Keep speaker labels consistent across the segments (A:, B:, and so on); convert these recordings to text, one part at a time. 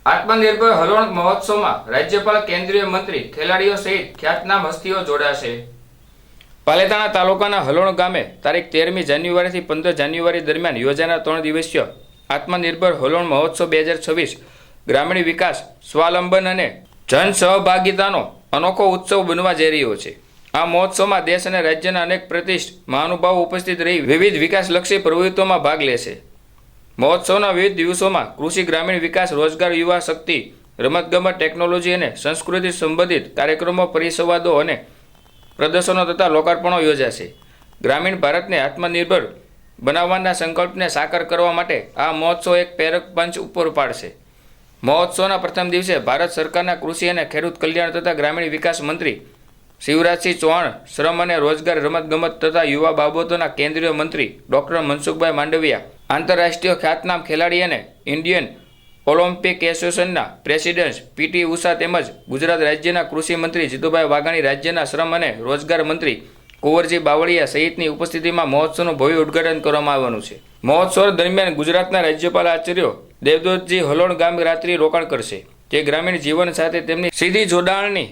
A: આત્મનિર્ભર હલોણ મહોત્સવમાં રાજ્યપાલ, કેન્દ્રીય મંત્રી, ખેલાડીઓ સહિત ખ્યાતનામ હસ્તીઓ જોડાશે। પાલિતાણા તાલુકાના હલોણ ગામે તારીખ 13મી જાન્યુઆરીથી 15 જાન્યુઆરી દરમિયાન યોજાનાર 3 દિવસીય આત્મનિર્ભર હલોણ મહોત્સવ 2026 ગ્રામીણ વિકાસ, સ્વાવલંબન અને જન સહભાગિતાનો અનોખો ઉત્સવ બનવા જઈ રહ્યો છે। આ મહોત્સવમાં દેશ અને રાજ્યના અનેક પ્રતિષ્ઠિત મહાનુભાવો ઉપસ્થિત રહી વિવિધ વિકાસલક્ષી પ્રવૃત્તિઓમાં ભાગ લેશે। મહોત્સવના વિવિધ દિવસોમાં કૃષિ, ગ્રામીણ વિકાસ, રોજગાર, યુવા શક્તિ, રમતગમત, ટેકનોલોજી અને સંસ્કૃતિ સંબંધિત કાર્યક્રમો, પરિસંવાદો અને પ્રદર્શનો તથા લોકાર્પણો યોજાશે। ગ્રામીણ ભારતને આત્મનિર્ભર બનાવવાના સંકલ્પને સાકાર કરવા માટે આ મહોત્સવ એક પ્રેરક પંચ ઉપર પાડશે। મહોત્સવના પ્રથમ દિવસે ભારત સરકારના કૃષિ અને ખેડૂત કલ્યાણ તથા ગ્રામીણ વિકાસ મંત્રી શિવરાજસિંહ ચૌહાણ, શ્રમ અને રોજગાર, રમતગમત તથા યુવા બાબતોના કેન્દ્રીય મંત્રી ડોક્ટર મનસુખભાઈ માંડવિયા, આંતરરાષ્ટ્રીય ખ્યાતનામ ખેલાડી અને ઇન્ડિયન ઓલિમ્પિક એસોસિએશનના પ્રેસિડેન્ટ પીટી ઉષા તેમજ ગુજરાત રાજ્યના કૃષિ મંત્રી જીતુભાઈ વાઘાણી, રાજ્યના શ્રમ અને રોજગાર મંત્રી કુંવરજી બાવળિયા સહિતની ઉપસ્થિતિમાં મહોત્સવનું ભવ્ય ઉદ્ઘાટન કરવામાં આવવાનું છે। મહોત્સવ દરમિયાન ગુજરાતના રાજ્યપાલ આચાર્ય દેવદત્તજી હલોણ ગામ રાત્રિ રોકાણ કરશે, જે ગ્રામીણ જીવન સાથે તેમની સીધી જોડાણની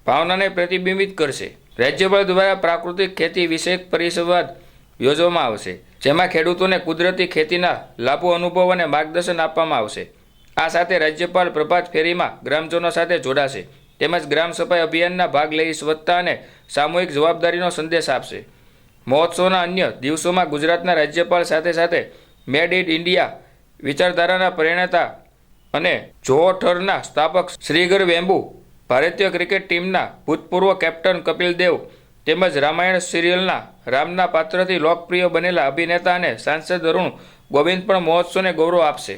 A: ભાવનાને પ્રતિબિંબિત કરશે। રાજ્યપાલ દ્વારા પ્રાકૃતિક ખેતી વિષયક પરિસંવાદ યોજવામાં આવશે, જેમાં ખેડૂતોને કુદરતી ખેતીના લાભો, અનુભવ અને માર્ગદર્શન આપવામાં આવશે। આ સાથે રાજ્યપાલ પ્રભાત ફેરીમાં ગ્રામજનો સાથે જોડાશે તેમજ ગ્રામ સફાઈ અભિયાનના ભાગ લઈ સ્વચ્છતા અને સામૂહિક જવાબદારીનો સંદેશ આપશે। મહોત્સવના અન્ય દિવસોમાં ગુજરાતના રાજ્યપાલ સાથે સાથે મેડ ઇન ઇન્ડિયા વિચારધારાના પરિણેતા અને જોહોઠરના સ્થાપક શ્રીગર વેમ્બુ, ભારતીય ક્રિકેટ ટીમના ભૂતપૂર્વ કેપ્ટન કપિલ દેવ તેમજ રામાયણ સિરિયલના રામના પાત્રથી લોકપ્રિય બનેલા અભિનેતા અને સાંસદ અરુણ ગોવિંદ પણ મહોત્સવને ગૌરવ આપશે।